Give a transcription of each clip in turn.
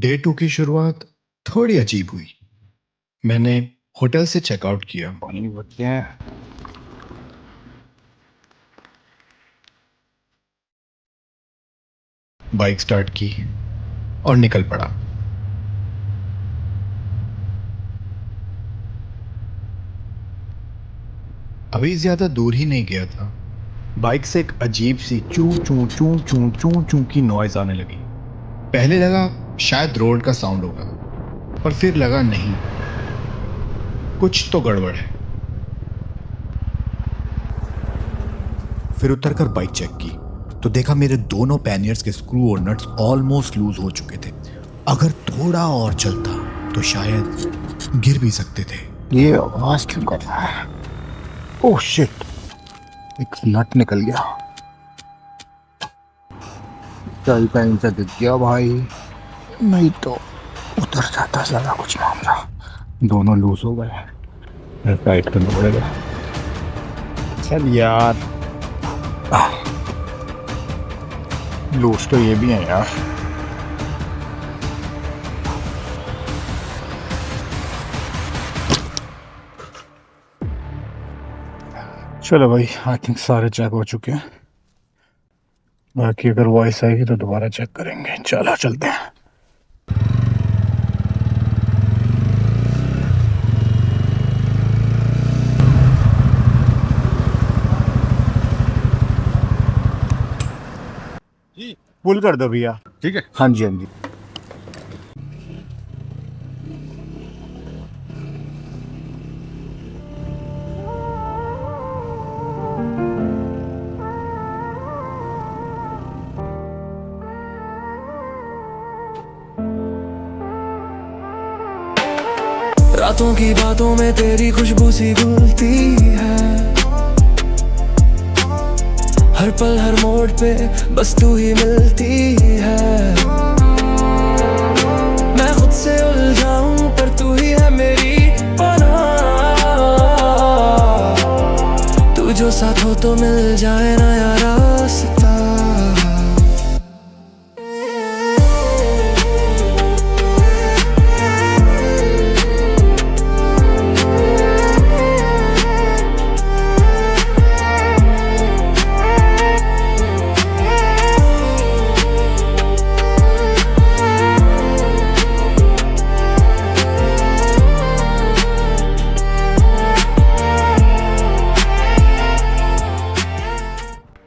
Day 2 की शुरुआत थोड़ी अजीब हुई। मैंने होटल से चेकआउट किया। पानी बच्चे हैं। बाइक स्टार्ट की और निकल पड़ा। अभी ज्यादा दूर ही नहीं गया था, बाइक से एक अजीब सी चू चू चू चू चू चू की नॉइज आने लगी। पहले लगा शायद रोड का साउंड होगा, पर फिर लगा नहीं, कुछ तो गड़बड़ है। फिर उतरकर बाइक चेक की तो देखा मेरे दोनों पैनियर्स के स्क्रू और नट्स ऑलमोस्ट लूज हो चुके थे। अगर थोड़ा और चलता तो शायद गिर भी सकते थे। ये आवाज क्यों कर रहा है? ओह शिट, एक नट निकल गया। चल कहीं से दिख गया भाई, नहीं तो उतर जाता सारा कुछ मामला। दोनों लूज हो गए, टाइट करना पड़ेगा। चल यार, लूज तो ये भी है यार। चलो भाई, आई थिंक सारे चेक हो चुके हैं। बाकी अगर वॉइस आएगी तो दोबारा चेक करेंगे। चलो चलते हैं। जी फुल कर दो भैया। ठीक है। हाँ जी हाँ जी। रातों की बातों में तेरी खुशबू सी घुलती है, हर पल हर मोड़ पे बस तू ही मिलती है। मैं खुद से उलझाऊं पर तू ही है मेरी पनाह। तू जो साथ हो तो मिल जाए नया रास्ता।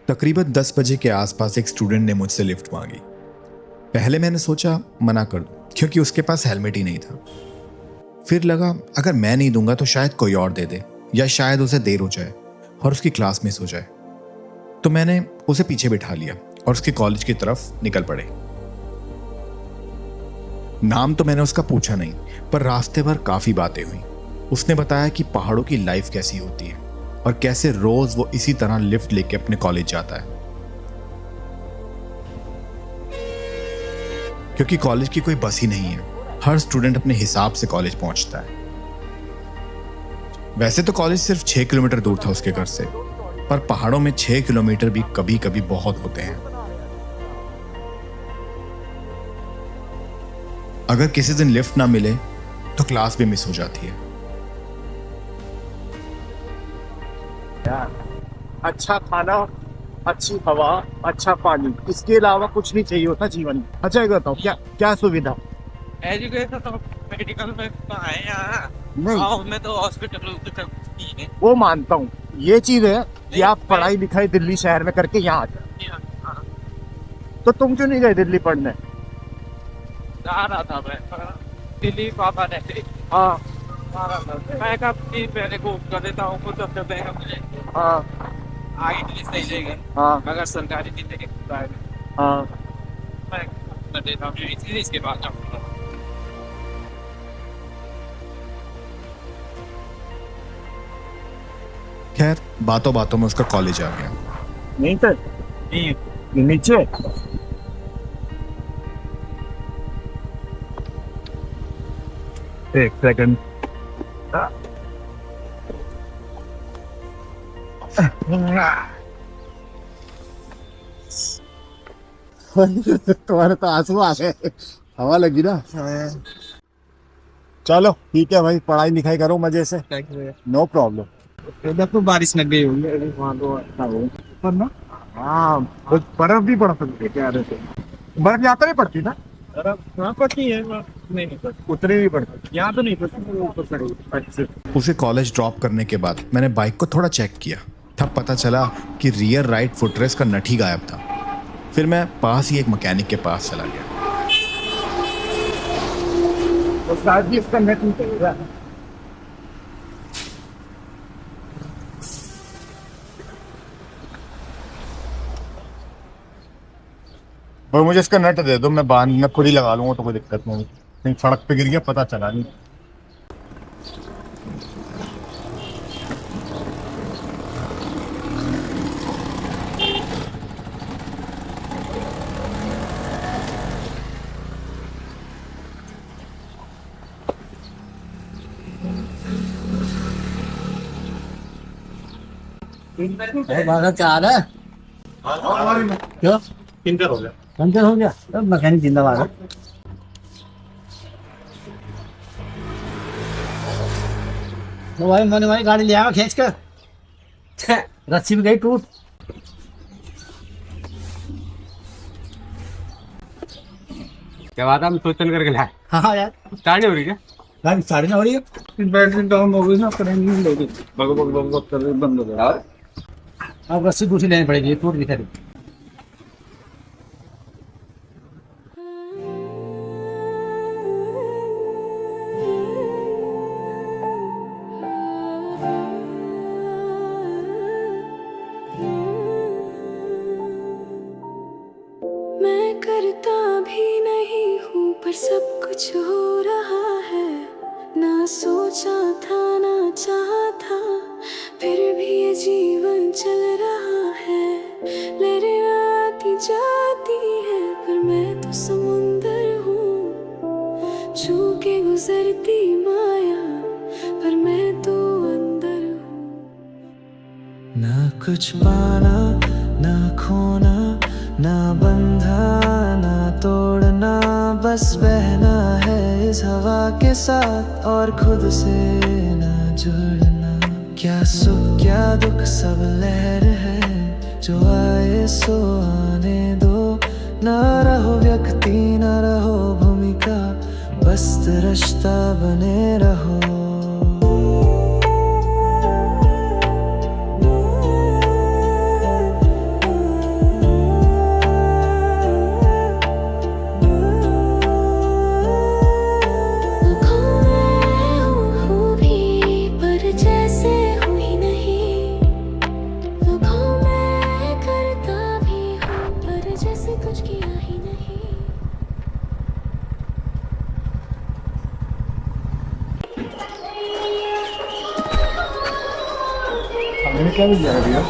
तकरीबन 10 बजे के आसपास एक स्टूडेंट ने मुझसे लिफ्ट मांगी। पहले मैंने सोचा मना कर दूं, क्योंकि उसके पास हेलमेट ही नहीं था। फिर लगा अगर मैं नहीं दूंगा तो शायद कोई और दे दे, या शायद उसे देर हो जाए और उसकी क्लास मिस हो जाए। तो मैंने उसे पीछे बिठा लिया और उसके कॉलेज की तरफ निकल पड़े। नाम तो मैंने उसका पूछा नहीं, पर रास्ते भर काफी बातें हुई। उसने बताया कि पहाड़ों की लाइफ कैसी होती है और कैसे रोज वो इसी तरह लिफ्ट लेके अपने कॉलेज जाता है, क्योंकि कॉलेज की कोई बस ही नहीं है। हर स्टूडेंट अपने हिसाब से कॉलेज पहुंचता है। वैसे तो कॉलेज सिर्फ 6 किलोमीटर दूर था उसके घर से, पर पहाड़ों में 6 किलोमीटर भी कभी कभी बहुत होते हैं। अगर किसी दिन लिफ्ट ना मिले तो क्लास भी मिस हो जाती है। अच्छा खाना, अच्छी हवा, अच्छा पानी, इसके अलावा कुछ नहीं चाहिए होता जीवन में। अच्छा ये बताओ, क्या क्या सुविधा? एजुकेशन तो मेडिकल में तो है यहाँ, नहीं गाँव में तो हॉस्पिटल है। वो मानता हूँ, ये चीज है कि आप पढ़ाई लिखाई दिल्ली शहर में करके यहाँ आ जाए। तो तुम क्यों नहीं गए दिल्ली पढ़ने? जा रहा था मैं दिल्ली, पापा रहते। हाँ मैं कब भी पहले को कर देता हूँ खुद अपने बैंक मुझे हाँ आगे लिस्ट नहीं देंगे। हाँ अगर सरकारी नहीं देंगे प्राइवेट हाँ। मैं कर देता हूँ, इसलिए इसके बाद जाऊँगा। खैर बातों बातों में उसका कॉलेज आ गया। नहीं थे नीचे। एक सेकंड। तुम्हारे तो आंसू आ गए। हवा लगी ना। चलो ठीक है भाई, पढ़ाई लिखाई करो मजे से, नो प्रॉब्लम। इधर तो बारिश लग गई होगी वहाँ तो अच्छा हो पर ना, हाँ बर्फ भी पड़ सकती है क्या? बर्फ यहाँ तो नहीं पड़ती ना? वहाँ पड़ती है नहीं पड़ती, उतनी भी पड़ती। यहाँ तो नहीं पड़ती, ऊपर पड़ेगी। उसे कॉलेज ड्रॉप करने के बाद मैंने बाइक को थोड़ा चेक किया। तब पता चला कि रियर राइट फुटरेस्ट का नट ही गायब था। फिर मैं पास ही एक मैकेनिक के पास चला गया। तो शायद भी इसका नेट नहीं चलेगा। भाई मुझे इसका नेट दे दो, मैं बांध मैं खुद ही लगा लूंगा, तो कोई दिक्कत नहीं। कहीं सड़क पे गिर गया पता चला नहीं। क्या हाल है? क्यों किंजर हो गया। पंचर हो गया? तब मैकेनिक जिंदाबाद है। तो भाई मैंने भाई गाड़ी ले आया खींच कर, रस्सी भी गई टूट। क्या बात है, हम सोचन करके लाए। हाँ यार, स्टार्ट नहीं हो रही क्या? गाड़ी साड़ी ना हो रही है। बैटरी डाउन हो गई ना, करंट नहीं लेगी, बग बग बग बग कर बंद हो गया। अब रस्सी दूसरी लेनी पड़ेगी, ये टूट दिखा रही। मैं करता भी नहीं हूँ पर सब कुछ हो रहा है, ना सोचा था ना चाहा था, फिर भी ये जीवन चल रहा है। लहरें आती जाती है पर मैं तो समुंदर हूँ, छू के गुजरती माया पर मैं तो अंदर हूँ। ना कुछ पाना ना खोना, ना बंधा ना तोड़ना, बस बहना है इस हवा के साथ और खुद से ना जुड़ना। क्या सुख क्या दुख सब लहर है, जो आए सो आने दो। ना रहो व्यक्ति ना रहो भूमिका, बस रिश्ता बने रहो। क्या भी जा रही है?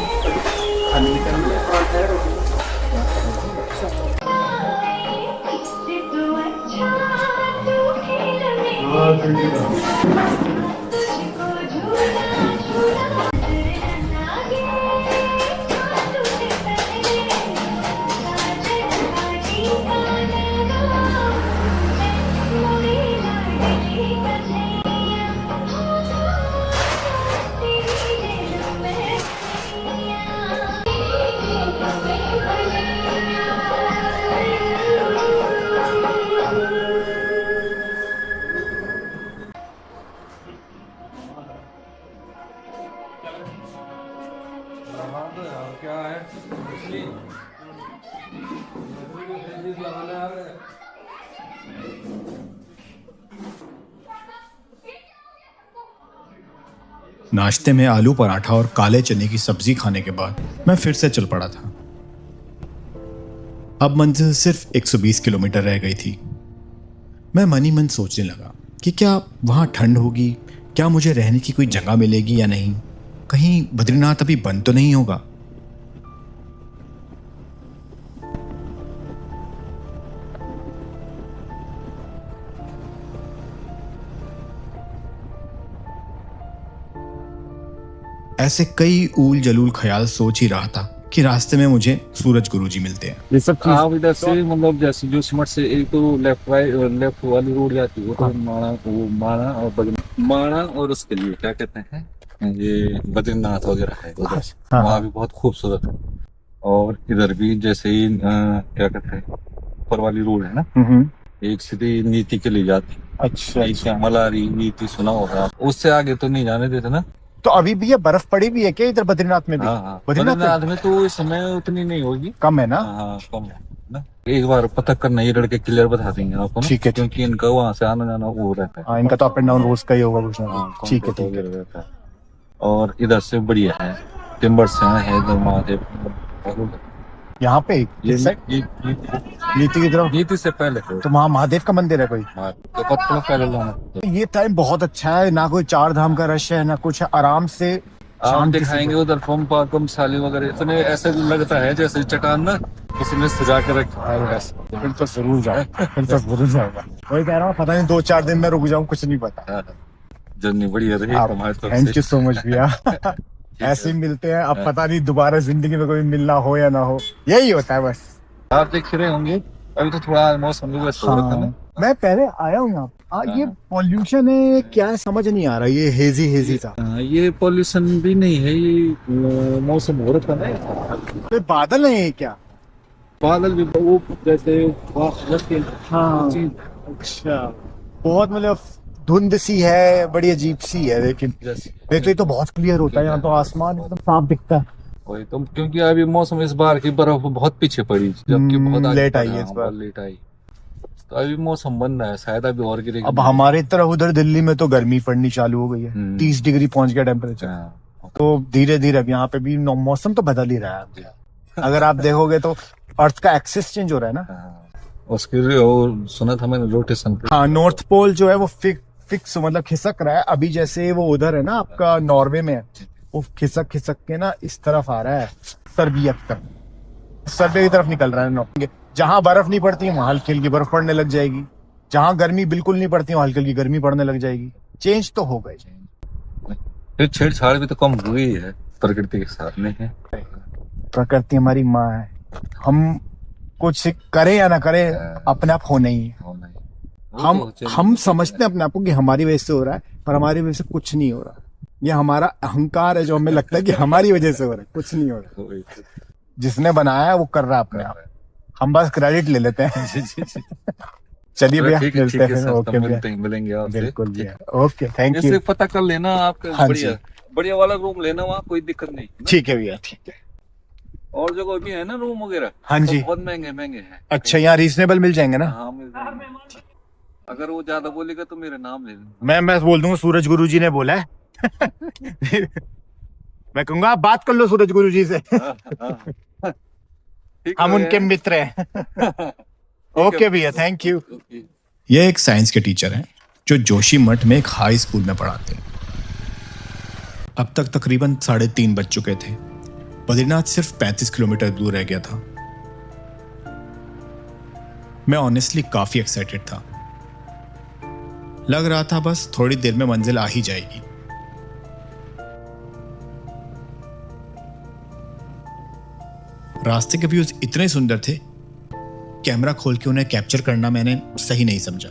क्या है नाश्ते में आलू पराठा और काले चने की सब्जी खाने के बाद मैं फिर से चल पड़ा था। अब मंजिल सिर्फ 120 किलोमीटर रह गई थी। मैं मन ही मन सोचने लगा कि क्या वहां ठंड होगी, क्या मुझे रहने की कोई जगह मिलेगी या नहीं, कहीं बद्रीनाथ अभी बंद तो नहीं होगा। ऐसे कई ऊल जलूल ख्याल सोच ही रहा था कि रास्ते में मुझे सूरज गुरुजी मिलते हैं। ये सब चीज आप इधर से मतलब जैसे जो सिमट से एक तो लेफ्ट लेफ्ट वाली रोड जाती है वो तो माणा और माणा और उसके लिए क्या कहते हैं ये बद्रीनाथ वगैरह है उधर। हाँ। वहाँ भी बहुत खूबसूरत है। और इधर भी जैसे ही क्या कहते हैं ऊपर वाली रोड है ना, एक सीधी नीति के लिए जाती। अच्छा मलारी नीति सुना होगा आप। उससे आगे तो नहीं जाने देते ना। तो अभी भी ये बर्फ पड़ी भी है क्या इधर बद्रीनाथ में भी? हाँ, बद्रीनाथ में तो इस समय उतनी नहीं होगी, कम है ना? हाँ कम है ना। एक बार पता करना, ये लड़के क्लियर बता देंगे आपको ना, ठीक है, क्योंकि इनका वहाँ से आना जाना वो रहता है। हाँ, इनका तो अप एंड डाउन रोज का ही होगा कुछ ना हाँ, कुछ। ठीक है कॉन्ट्रैक्ट ठीक है। वगैरह रहता है। और इधर से बढ़िया है, टिम्बर से है इधर महादेव। यहाँ पे इस साइड नीति की तरफ नीति से पहले तो वहाँ महादेव का मंदिर है कोई? तो थोड़ा पहले लाना। ये टाइम बहुत अच्छा है, ना कोई चार धाम का रश है ना कुछ है, आराम से आप शांति से दिखाएंगे उधर पंपा कमसाली वगैरह, इतने ऐसे लगता है जैसे चट्टान ना किसी ने सजा के रखा है। फिर तो जरूर जाओ, फिर तो जरूर जाऊंगा। वही कह रहा हूँ, पता नहीं 2-4 दिन में रुक जाऊँ, कुछ नहीं पता। जर्नी बढ़िया रही हमारे तरफ से। थैंक यू सो मच भैया। ऐसे ही मिलते हैं, अब पता नहीं दोबारा जिंदगी में कभी मिलना हो या ना हो, यही होता है बस। आप देख रहे होंगे अभी तो थोड़ा मौसम भी वैसा हो रखा है ना। मैं पहले आया हूँ यहाँ पे। ये पॉल्यूशन है क्या है समझ नहीं आ रहा, ये हेजी सा। ये पॉल्यूशन भी नहीं है, ये मौसम हो रखा है। कोई बादल नहीं है क्या? बादल भी वो जैसे हाँ अच्छा, बहुत मतलब धुंध सी है, बड़ी अजीब सी है, लेकिन देखते तो बहुत क्लियर होता है यहाँ, तो आसमान एकदम साफ दिखता है। वही तो, क्योंकि अभी मौसम इस बार की बर्फ बहुत पीछे पड़ी, जबकि बहुत आगे लेट आई पड़ा, है इस बार। बहुत लेट आई। तो अभी मौसम बन रहा है, शायद अभी और गिरेगी। अब हमारे तरफ उधर दिल्ली में तो गर्मी पड़नी चालू हो गई है, 30 डिग्री पहुंच गया टेम्परेचर। हाँ। तो धीरे धीरे अब यहाँ पे भी मौसम तो बदल ही रहा है। अगर आप देखोगे तो अर्थ का एक्सिस चेंज हो रहा है ना। हाँ। उसके लिए और सुना था मैंने रोटेशन। हाँ, नॉर्थ पोल जो है वो फिक्स मतलब खिसक रहा है। अभी जैसे वो उधर है ना आपका नॉर्वे में, वो खिसक के ना इस तरफ आ रहा है, सर्बिया तक, सर्बिया की तरफ निकल रहा है। जहां बर्फ नहीं पड़ती वहां हल्की हल्की बर्फ पड़ने लग जाएगी, जहां गर्मी बिल्कुल नहीं पड़ती वहां हल्की हल्की गर्मी पड़ने लग जाएगी। चेंज तो होगा ही। फिर छेड़छाड़ भी तो कम हुई है प्रकृति के साथ में है। प्रकृति हमारी माँ है, हम कुछ करें या ना करें अपने आप होना ही है। हम समझते हैं अपने आप को कि हमारी वजह से हो रहा है, पर हमारी वजह से कुछ नहीं हो रहा। ये हमारा अहंकार है जो हमें लगता है कि हमारी वजह से हो रहा है, कुछ नहीं हो रहा। जिसने बनाया है वो कर रहा है अपने आप, हम बस क्रेडिट ले लेते हैं। चलिए भैया मिलते हैं। ओके मिलेंगे आपसे। बिल्कुल भैया, ओके थैंक यू। इससे पता कर लेना आप, हाँ बढ़िया वाला रूम लेना, वहाँ कोई दिक्कत नहीं। ठीक है भैया, ठीक है। और जगह भी है ना रूम वगैरह, हाँ जी, बहुत महंगे हैं। अच्छा, यहाँ रीजनेबल मिल जाएंगे ना? हाँ मिल जाएंगे। अगर वो ज्यादा बोलेगा तो मेरा नाम ले लेना। मैं बोल दूंगा सूरज गुरुजी ने बोला है। मैं कहूंगा आप बात कर लो सूरज गुरुजी से। हम उनके मित्र हैं। ओके भैया, थैंक यू। ये एक साइंस के टीचर हैं जो जोशी मठ में एक हाई स्कूल में पढ़ाते हैं। अब तक तकरीबन 3:30 बज चुके थे। बद्रीनाथ सिर्फ 35 किलोमीटर दूर रह गया था। मैं ऑनेस्टली काफी एक्साइटेड था। लग रहा था बस थोड़ी देर में मंजिल आ ही जाएगी। रास्ते के व्यूज इतने सुंदर थे, कैमरा खोल के उन्हें कैप्चर करना मैंने सही नहीं समझा।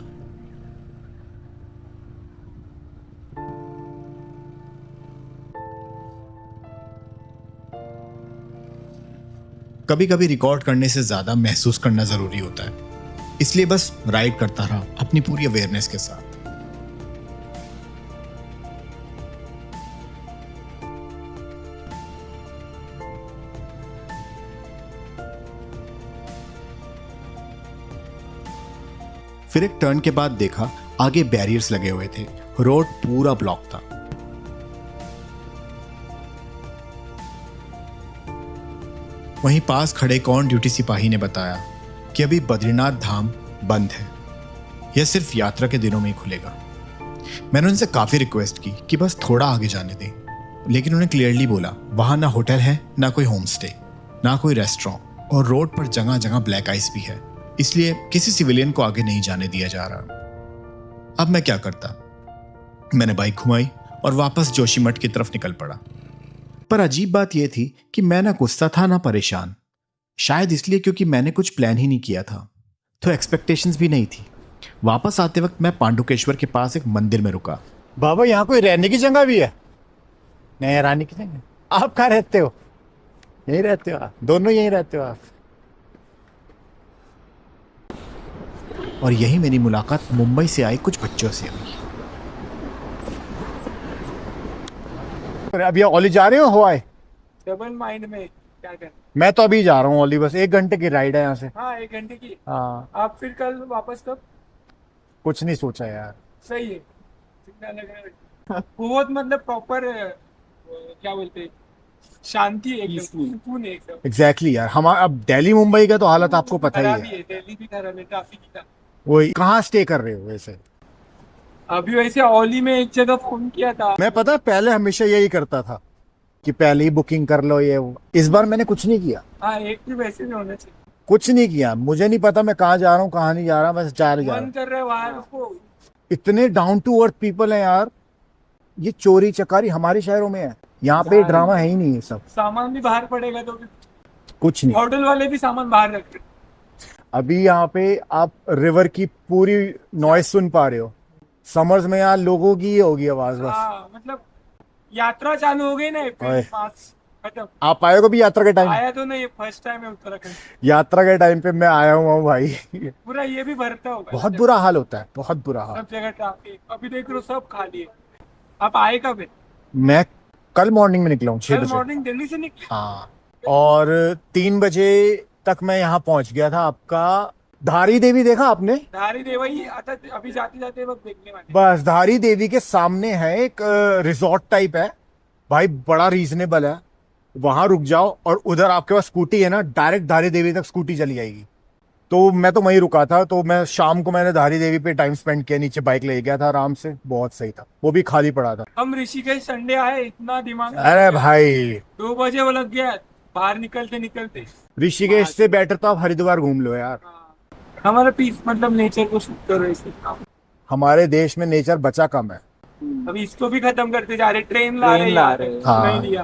कभी कभी रिकॉर्ड करने से ज्यादा महसूस करना जरूरी होता है, इसलिए बस राइड करता रहा अपनी पूरी अवेयरनेस के साथ। फिर एक टर्न के बाद देखा आगे बैरियर्स लगे हुए थे, रोड पूरा ब्लॉक था। वहीं पास खड़े कौन ड्यूटी सिपाही ने बताया कि अभी बद्रीनाथ धाम बंद है, यह सिर्फ यात्रा के दिनों में ही खुलेगा। मैंने उनसे काफी रिक्वेस्ट की कि बस थोड़ा आगे जाने दें, लेकिन उन्हें क्लियरली बोला वहां ना होटल है, ना कोई होम स्टे, ना कोई रेस्टोरेंट, और रोड पर जगह जगह ब्लैक आइस भी है, इसलिए किसी सिविलियन को आगे नहीं जाने दिया जा रहा। अब मैं क्या करता? मैंने बाइक घुमाई और वापस जोशीमठ की तरफ निकल पड़ा। पर अजीब बात यह थी कि मैं ना गुस्सा था ना परेशान। शायद इसलिए क्योंकि मैंने कुछ प्लान ही नहीं किया था, तो एक्सपेक्टेशंस भी नहीं थी। वापस आते वक्त मैं पांडुकेश्वर के पास एक मंदिर में रुका। बाबा यहाँ कोई रहने की जगह भी है? नहीं, रहने की जगह। आप कहाँ रहते हो? यहीं रहते हो आप? दोनों यहीं रहते हो आप? और यही मेरी मुलाकात मुंबई से आए कुछ बच्चों से हुई। अरे अभी ओली जा रहे हो हवाई? डबल माइंड में क्या कर। मैं तो अभी जा रहा हूँ ओली, बस 1 घंटे की राइड है यहाँ से। हाँ 1 घंटे की। हाँ, आप फिर कल वापस कब? कुछ नहीं सोचा यार। सही है, कितना लग रहा है। बहुत मतलब प्रॉपर क्या बोलते हैं, शांति है एकदम, सुकून है एकदम। एग्जैक्टली यार, हमारा अब दिल्ली मुंबई का तो हालत आपको पता ही खराब है। ही है, दिल्ली भी खराब है, ट्रैफिक की था। वही, कहाँ स्टे कर रहे हो वैसे? अभी वैसे ओली में एक जगह फोन किया था। मैं पता है पहले हमेशा यही करता था कि पहले ही बुकिंग कर लो ये वो। इस बार मैंने कुछ नहीं किया। हाँ एक भी वैसे भी होना चाहिए। कुछ नहीं किया, मुझे नहीं पता मैं कहाँ जा रहा हूँ कहाँ नहीं जा रहा, बस जा रहा मन हूँ। कर रहा है वहां को। इतने डाउन टू अर्थ पीपल हैं यार। ये चोरी चकारी हमारे शहरों में है, यहाँ पे ड्रामा है ही नहीं। ये सब सामान भी बाहर पड़ेगा तो भी कुछ नहीं। होटल वाले भी सामान बाहर रखते। अभी यहाँ पे आप रिवर की पूरी नॉइज सुन पा रहे हो। समर्स में यहाँ लोगों की ये होगी आवाज बस। हाँ मतलब यात्रा चालू हो गई ना, ओए। अप्रैल 5 खत्म। आप आए हो कभी यात्रा के टाइम? आया तो नहीं, फर्स्ट टाइम है उत्तराखंड। यात्रा के टाइम पे मैं आया हुआ हूँ भाई। पूरा ये भी भरता होगा। बहुत बुरा हाल होता है, बहुत बुरा हाल। सब जगह ट्रैफिक, अभी देख रहे हो सब खाली है। आप आए कब है? मैं कल मॉर्निंग में निकला हूँ 6 कल बजे। मॉर्निंग दिल्ली से निकले। हाँ, और 3 बजे तक मैं यहाँ पहुंच गया था। आपका धारी देवी देखा आपने? धारी देवई आता, अभी जाते जाते वक्त देखने वाले। बस धारी देवी के सामने है एक रिजॉर्ट टाइप है भाई, बड़ा रीजनेबल है। वहां रुक जाओ और उधर आपके पास स्कूटी है ना, डायरेक्ट धारी देवी तक स्कूटी चली जाएगी। तो मैं तो वहीं रुका था, तो मैं शाम को मैंने धारी देवी पे टाइम स्पेंड किया, नीचे बाइक ले गया था आराम से, बहुत सही था। वो भी खाली पड़ा था। हम ऋषिकेश संडे आए, इतना दिमाग। अरे भाई 2 बजे वो लग गया बाहर निकलते निकलते। ऋषिकेश से बेटर तो आप हरिद्वार घूम लो यार। हमारा पीस मतलब नेचर को शूट करो इसे। हमारे देश में नेचर बचा कम है। अभी इसको भी खत्म करते जा रहे, ट्रेन ला रहे। हाँ। नहीं लिया,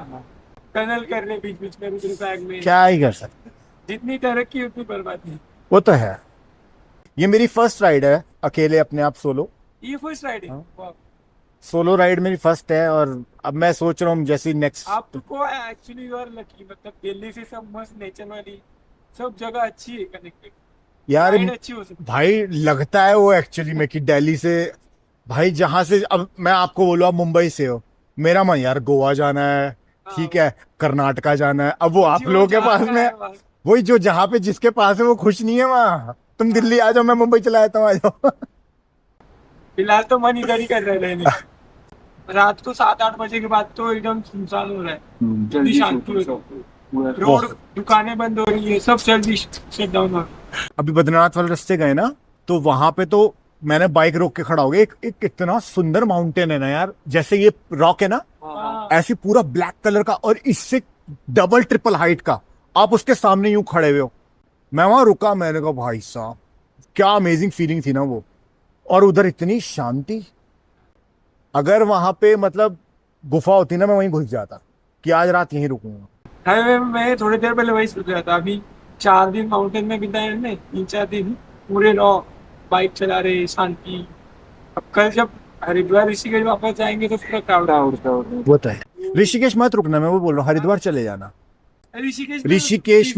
टनल कर रहे बीच बीच में रुद्रप्रयाग में। क्या ही कर सकते, जितनी तरक्की उतनी बर्बादी। वो तो है। ये मेरी फर्स्ट राइड है अकेले, अपने आप सोलो। ये फर्स्ट राइडिंग। हाँ। सोलो राइड मेरी फर्स्ट है, और अब मैं सोच रहा हूँ जैसी नेक्स्ट। आपको एक्चुअली यू आर लकी, मतलब दिल्ली से सब मस्त नेचर वाली सब जगह अच्छी है कनेक्टेड यार अच्छी हो सकती भाई, लगता है वो एक्चुअली में कि दिल्ली से भाई, जहां से अब मैं आपको बोलूँ आप मुंबई से हो, मेरा मन यार गोवा जाना है, ठीक है, कर्नाटका जाना है। अब वो आप लोगों के पास में वही जो जहाँ पे जिसके पास है वो खुश नहीं है वहाँ। तुम दिल्ली आ जाओ, मैं मुंबई चला जाता हूँ, आ जाओ। फिलहाल तो मन इधर ही कर रहे रहने का। रात को 7-8 बजे के बाद तो एकदम सुनसान हो रहा है, जल्दी शांति हो रही है। रोड दुकानें बंद हो रही है, सब जल्दी शट डाउन हो रहा है। अभी बद्रीनाथ वाले रास्ते गए ना, तो वहां पे तो मैंने बाइक रोक के खड़ा हो गया। एक इतना सुंदर माउंटेन है ना यार, जैसे ये रॉक है ना, ऐसे पूरा ब्लैक कलर का, और इससे डबल ट्रिपल हाइट का। आप उसके सामने यूं खड़े हुए हो। मैं वहां रुका, मैंने कहा भाई साहब क्या अमेजिंग फीलिंग थी ना वो। और उधर इतनी शांति। अगर वहां पे मतलब गुफा होती ना, मैं वहीं घुस जाता कि आज रात यहीं रुकूंगा। हाईवे में मैं थोड़ी देर पहले वही सोच रहा था। अभी 4 दिन माउंटेन में बिताए हमने, 3-4 दिन पूरे रॉ बाइक चला रहे, शांति। अब कल जब हरिद्वार ऋषिकेश वापस जाएंगे तो पूरा क्राउड। वो तो है। ऋषिकेश मत रुकना, मैं वो बोल रहा हूँ, हरिद्वार चले जाना। ऋषिकेश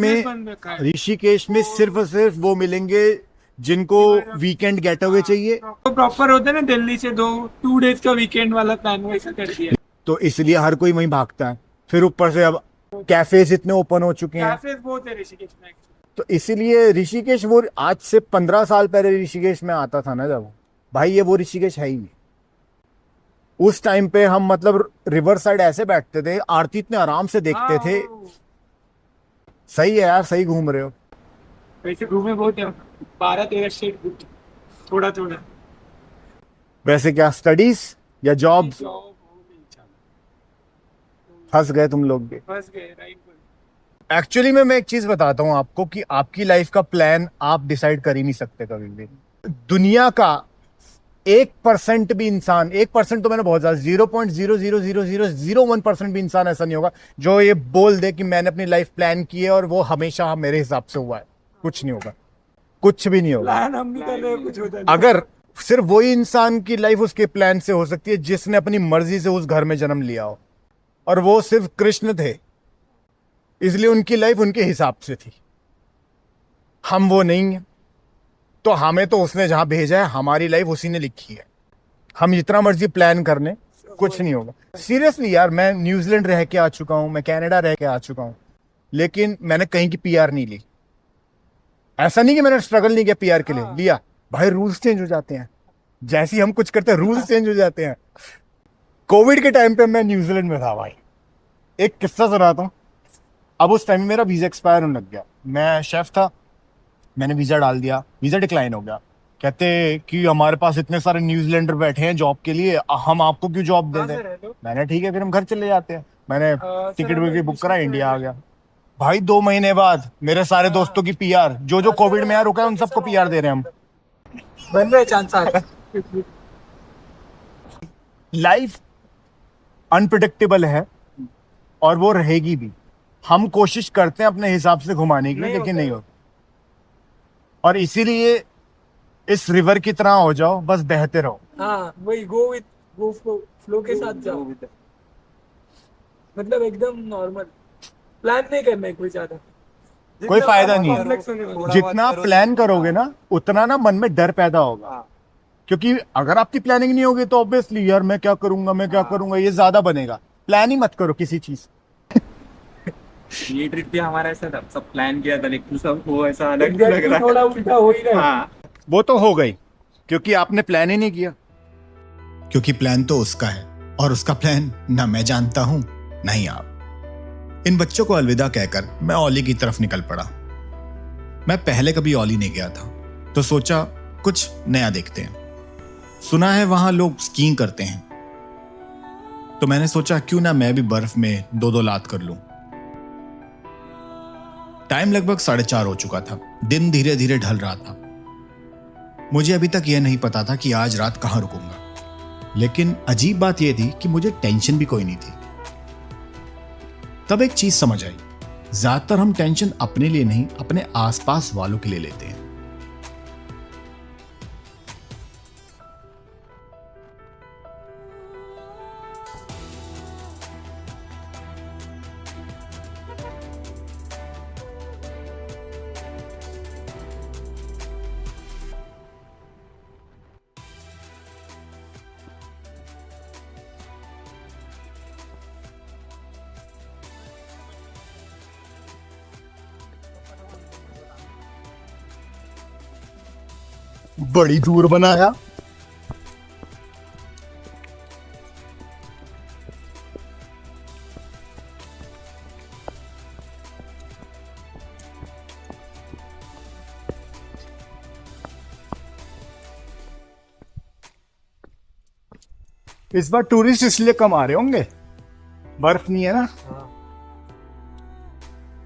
में सिर्फ और सिर्फ वो मिलेंगे जिनको वीकेंड गेट अवे चाहिए। तो प्रॉपर होता है ना, दिल्ली से 2 डेज का वीकेंड वाला प्लान वैसा कर दिया। तो इसलिए हर कोई वहीं भागता है। फिर ऊपर से अब कैफेज इतने ओपन हो चुके हैं, कैफेज बहुत है ऋषिकेश में। तो इसीलिए ऋषिकेश, वो आज से 15 साल पहले ऋषिकेश में आता था ना जब, भाई ये वो ऋषिकेश है ही नहीं। उस टाइम पे हम मतलब रिवर साइड ऐसे बैठते थे, आरती इतने आराम से देखते थे। सही है यार, सही घूम रहे हो। वैसे घूमे बहुत है, 12-13 स्टेट थोड़ा थोड़ा। वैसे क्या स्टडीज या जॉब? फंस गए तुम लोग भी। फंस गए, राइट। एक्चुअली में मैं एक चीज बताता हूँ आपको कि आपकी लाइफ का प्लान आप डिसाइड कर ही नहीं सकते कभी भी। दुनिया का 1% भी इंसान, 1% तो मैंने बहुत ज्यादा, 0.0000001% भी इंसान ऐसा नहीं होगा जो ये बोल दे कि मैंने अपनी लाइफ प्लान की है और वो हमेशा मेरे हिसाब से हुआ है। कुछ नहीं होगा, कुछ भी नहीं होगा। प्लान हम नहीं कर रहे, कुछ होता नहीं। अगर सिर्फ वही इंसान की लाइफ उसके प्लान से हो सकती है जिसने अपनी मर्जी से उस घर में जन्म लिया हो, और वो सिर्फ कृष्ण थे, इसलिए उनकी लाइफ उनके हिसाब से थी। हम वो नहीं है, तो हमें तो उसने जहां भेजा है, हमारी लाइफ उसी ने लिखी है। हम जितना मर्जी प्लान कर लें, कुछ नहीं होगा। सीरियसली यार, मैं न्यूजीलैंड रह के आ चुका हूं, मैं कनाडा रह के आ चुका हूं, लेकिन मैंने कहीं की पीआर नहीं ली। ऐसा नहीं कि मैंने स्ट्रगल नहीं किया पीआर के लिए, लिया भाई। रूल्स चेंज हो जाते हैं, जैसे ही हम कुछ करते हैं रूल्स चेंज हो जाते हैं। कोविड के टाइम पे मैं न्यूजीलैंड में था भाई, एक किस्सा सुनाता हूं। अब उस टाइम मेरा वीजा एक्सपायर होने लग गया, मैं शेफ था, मैंने वीजा डाल दिया, वीजा डिक्लाइन हो गया। कहते कि हमारे पास इतने सारे न्यूजीलैंडर बैठे हैं जॉब के लिए, हम आपको क्यों जॉब दे दें। मैंने ठीक है, फिर हम घर चले जाते हैं। मैंने टिकट विकट बुक करा, इंडिया आ गया भाई। 2 महीने बाद मेरे सारे दोस्तों की पीआर, जो कोविड में रुका है उन सबको पीआर दे रहे हैं हम। बन रहे चांस आ रहे। लाइफ अनप्रिडिक्टेबल है और वो रहेगी भी। हम कोशिश करते हैं अपने हिसाब से घुमाने की, लेकिन नहीं होता। और इसीलिए इस रिवर की तरह हो जाओ, बस बहते रहो। हाँ वही, गो फ्लो के साथ जाओ, मतलब एकदम नॉर्मल, प्लान नहीं करना है कोई ज्यादा। कोई फायदा नहीं complex होने वाला है। है। जितना प्लान करोगे ना, उतना ना मन में डर पैदा होगा। क्योंकि अगर आपकी प्लानिंग नहीं होगी तो ऑब्वियसली यार मैं क्या करूंगा, ये ज्यादा बनेगा। प्लान ही मत करो किसी चीज। ये ट्रिप भी हमारा ऐसा था, सब प्लान किया था लेकिन सब वो ऐसा अलग लग रहा थोड़ा उल्टा हो ही रहा है। हाँ। वो तो हो गई क्योंकि आपने प्लान ही नहीं किया। क्योंकि प्लान तो उसका है और उसका प्लान ना मैं जानता हूं ना ही आप। इन बच्चों को अलविदा कहकर मैं ओली की तरफ निकल पड़ा। मैं पहले कभी ओली नहीं गया था, तो सोचा कुछ नया देखते हैं। सुना है वहां लोग स्कीइंग करते हैं, तो मैंने सोचा क्यों ना मैं भी बर्फ में 2-2 लात कर लूं। टाइम लगभग 4:30 हो चुका था। दिन धीरे धीरे ढल रहा था। मुझे अभी तक यह नहीं पता था कि आज रात कहां रुकूंगा, लेकिन अजीब बात यह थी कि मुझे टेंशन भी कोई नहीं थी। तब एक चीज समझ आई, ज्यादातर हम टेंशन अपने लिए नहीं, अपने आसपास वालों के लिए लेते हैं। बड़ी दूर बनाया। इस बार टूरिस्ट इसलिए कम आ रहे होंगे, बर्फ नहीं है ना।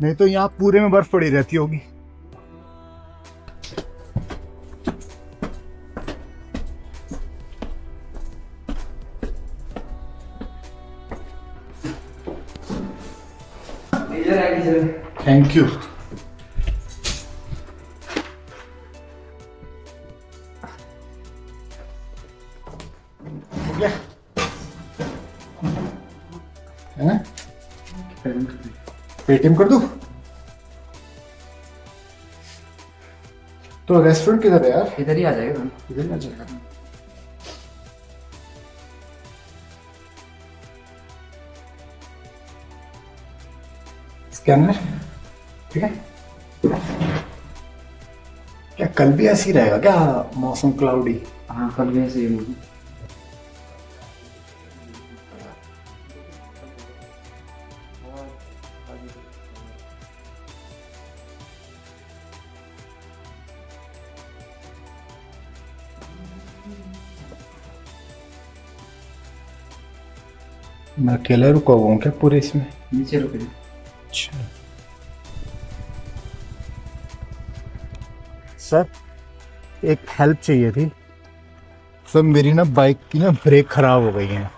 नहीं तो यहाँ पूरे में बर्फ पड़ी रहती होगी। Thank you. पेटीएम कर दूं? तो रेस्टोरेंट किधर है यार? इधर ही आ जाएगा। इधर ही आ जाएगा। स्कैनर ठीक है। क्या कल भी ऐसे ही रहेगा क्या? मौसम क्लाउडी। हाँ कल भी ऐसे ही होगी। मैं अकेला रुका हुआ हूँ क्या पूरे इसमें? नीचे रुके। अच्छा सर, एक हेल्प चाहिए थी। सब मेरी ना बाइक की ना ब्रेक खराब हो गई है,